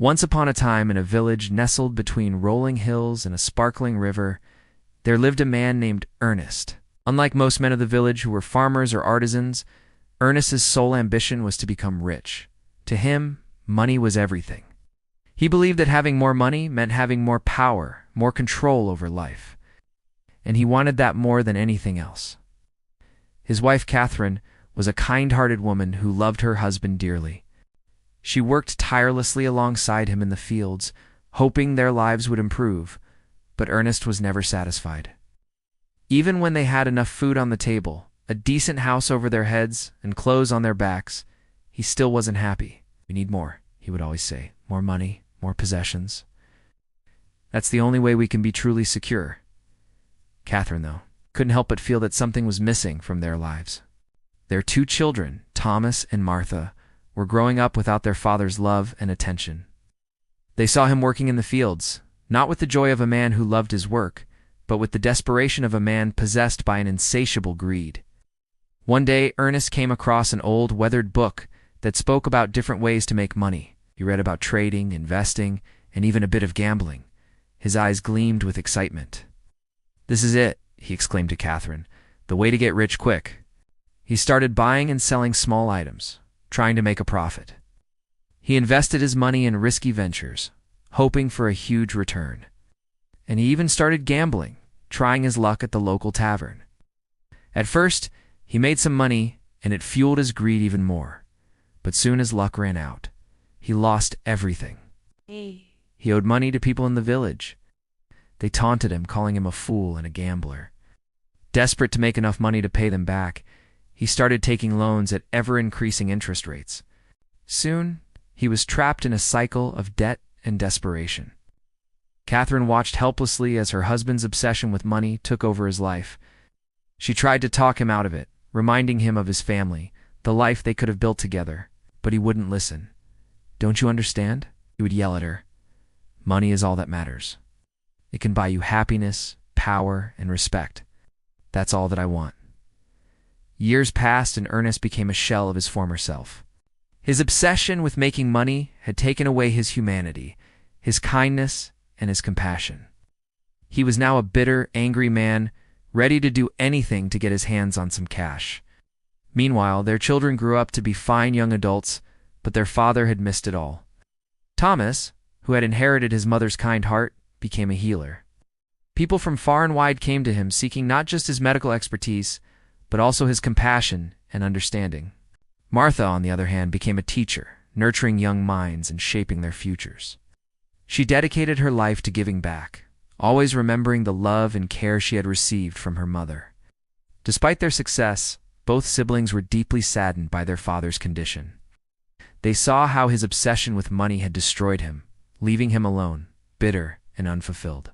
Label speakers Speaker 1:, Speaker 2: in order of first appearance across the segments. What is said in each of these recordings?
Speaker 1: Once upon a time, in a village nestled between rolling hills and a sparkling river, there lived a man named Ernest. Unlike most men of the village who were farmers or artisans, Ernest's sole ambition was to become rich. To him, money was everything. He believed that having more money meant having more power, more control over life. And he wanted that more than anything else. His wife, Catherine, was a kind-hearted woman who loved her husband dearly. She worked tirelessly alongside him in the fields, hoping their lives would improve, but Ernest was never satisfied. Even when they had enough food on the table, a decent house over their heads, and clothes on their backs, he still wasn't happy. "We need more," he would always say. "More money, more possessions. That's the only way we can be truly secure." Catherine, though, couldn't help but feel that something was missing from their lives. Their two children, Thomas and Martha, were growing up without their father's love and attention. They saw him working in the fields, not with the joy of a man who loved his work, but with the desperation of a man possessed by an insatiable greed. One day, Ernest came across an old, weathered book that spoke about different ways to make money. He read about trading, investing, and even a bit of gambling. His eyes gleamed with excitement. "This is it," he exclaimed to Catherine, "the way to get rich quick." He started buying and selling small items, trying to make a profit. He invested his money in risky ventures, hoping for a huge return. And he even started gambling, trying his luck at the local tavern. At first, he made some money, and it fueled his greed even more. But soon his luck ran out. He lost everything. He owed money to people in the village. They taunted him, calling him a fool and a gambler. Desperate to make enough money to pay them back, he started taking loans at ever-increasing interest rates. Soon, he was trapped in a cycle of debt and desperation. Catherine watched helplessly as her husband's obsession with money took over his life. She tried to talk him out of it, reminding him of his family, the life they could have built together, but he wouldn't listen. "Don't you understand?" he would yell at her. "Money is all that matters. It can buy you happiness, power, and respect. That's all that I want." Years passed and Ernest became a shell of his former self. His obsession with making money had taken away his humanity, his kindness, and his compassion. He was now a bitter, angry man, ready to do anything to get his hands on some cash. Meanwhile, their children grew up to be fine young adults, but their father had missed it all. Thomas, who had inherited his mother's kind heart, became a healer. People from far and wide came to him seeking not just his medical expertise, but also his compassion and understanding. Martha, on the other hand, became a teacher, nurturing young minds and shaping their futures. She dedicated her life to giving back, always remembering the love and care she had received from her mother. Despite their success, both siblings were deeply saddened by their father's condition. They saw how his obsession with money had destroyed him, leaving him alone, bitter and unfulfilled.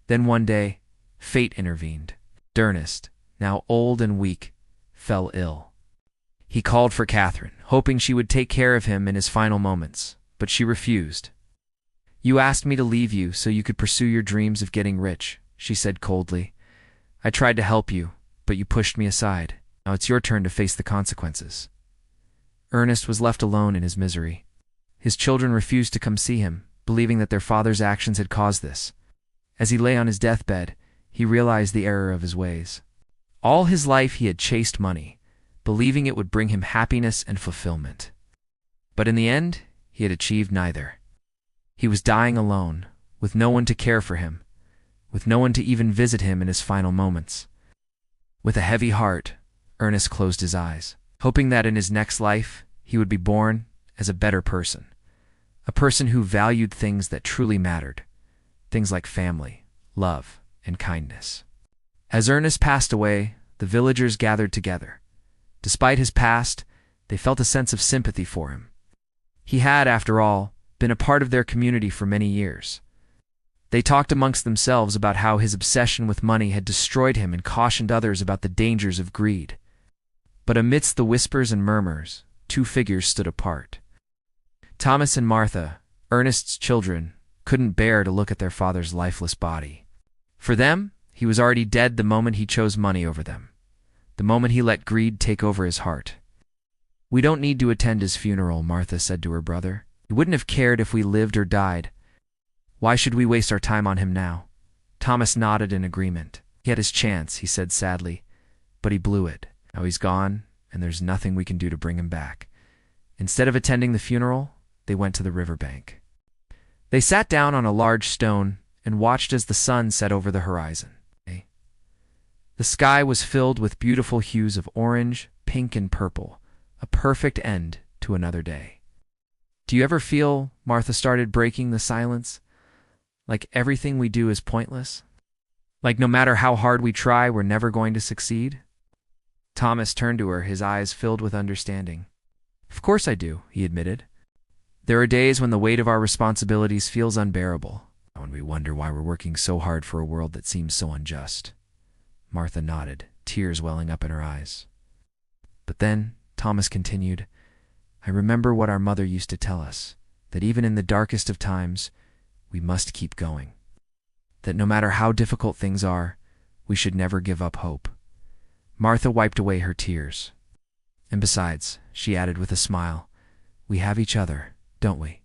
Speaker 1: Then one day, fate intervened. Ernest, now old and weak, fell ill. He called for Catherine, hoping she would take care of him in his final moments, but she refused. "You asked me to leave you so you could pursue your dreams of getting rich," she said coldly. "I tried to help you, but you pushed me aside. Now it's your turn to face the consequences." Ernest was left alone in his misery. His children refused to come see him, believing that their father's actions had caused this. As he lay on his deathbed, he realized the error of his ways. All his life he had chased money, believing it would bring him happiness and fulfillment. But in the end, he had achieved neither. He was dying alone, with no one to care for him, with no one to even visit him in his final moments. With a heavy heart, Ernest closed his eyes, hoping that in his next life he would be born as a better person, a person who valued things that truly mattered, things like family, love, and kindness. As Ernest passed away, the villagers gathered together. Despite his past, they felt a sense of sympathy for him. He had, after all, been a part of their community for many years. They talked amongst themselves about how his obsession with money had destroyed him and cautioned others about the dangers of greed. But amidst the whispers and murmurs, two figures stood apart. Thomas and Martha, Ernest's children, couldn't bear to look at their father's lifeless body. For them, he was already dead the moment he chose money over them, the moment he let greed take over his heart. "We don't need to attend his funeral," Martha said to her brother. He wouldn't have cared if we lived or died. Why should we waste our time on him now? Thomas nodded in agreement. He had his chance, he said sadly, but he blew it. Now he's gone, and there's nothing we can do to bring him back. Instead of attending the funeral, they went to the riverbank. They sat down on a large stone and watched as the sun set over the horizon. The sky was filled with beautiful hues of orange, pink, and purple, a perfect end to another day. Do you ever feel, Martha started, breaking the silence, like everything we do is pointless? Like no matter how hard we try, we're never going to succeed? Thomas turned to her, his eyes filled with understanding. Of course I do, he admitted. There are days when the weight of our responsibilities feels unbearable, when we wonder why we're working so hard for a world that seems so unjust. Martha nodded, tears welling up in her eyes. But then, Thomas continued, I remember what our mother used to tell us, that even in the darkest of times, we must keep going. That no matter how difficult things are, we should never give up hope. Martha wiped away her tears. And besides, she added with a smile, we have each other, don't we?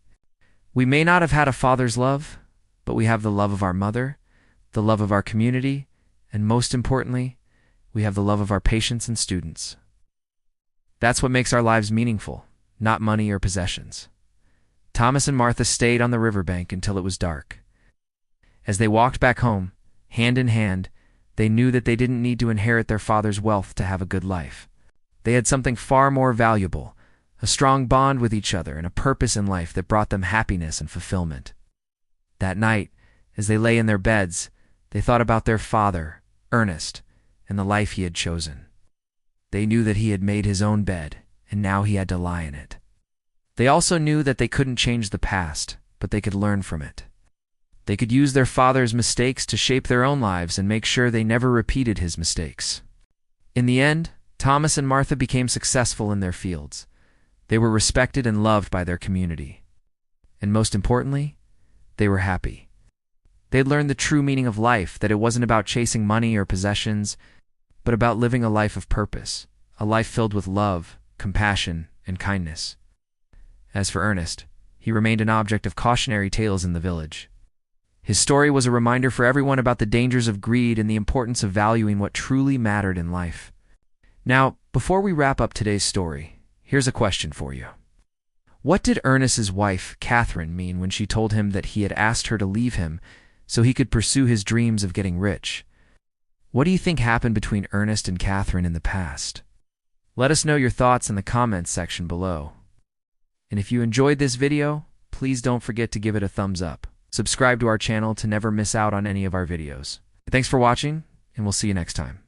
Speaker 1: We may not have had a father's love, but we have the love of our mother, the love of our community, and most importantly, we have the love of our patients and students. That's what makes our lives meaningful, not money or possessions. Thomas and Martha stayed on the riverbank until it was dark. As they walked back home, hand in hand, they knew that they didn't need to inherit their father's wealth to have a good life. They had something far more valuable, a strong bond with each other and a purpose in life that brought them happiness and fulfillment. That night, as they lay in their beds, they thought about their father, Ernest, and the life he had chosen. They knew that he had made his own bed, and now he had to lie in it. They also knew that they couldn't change the past, but they could learn from it. They could use their father's mistakes to shape their own lives and make sure they never repeated his mistakes. In the end, Thomas and Martha became successful in their fields. They were respected and loved by their community. And most importantly, they were happy. They had learned the true meaning of life, that it wasn't about chasing money or possessions, but about living a life of purpose, a life filled with love, compassion, and kindness. As for Ernest, he remained an object of cautionary tales in the village. His story was a reminder for everyone about the dangers of greed and the importance of valuing what truly mattered in life. Now, before we wrap up today's story, here's a question for you. What did Ernest's wife, Catherine, mean when she told him that he had asked her to leave him so he could pursue his dreams of getting rich? What do you think happened between Ernest and Catherine in the past? Let us know your thoughts in the comments section below. And if you enjoyed this video, please don't forget to give it a thumbs up. Subscribe to our channel to never miss out on any of our videos. Thanks for watching, and we'll see you next time.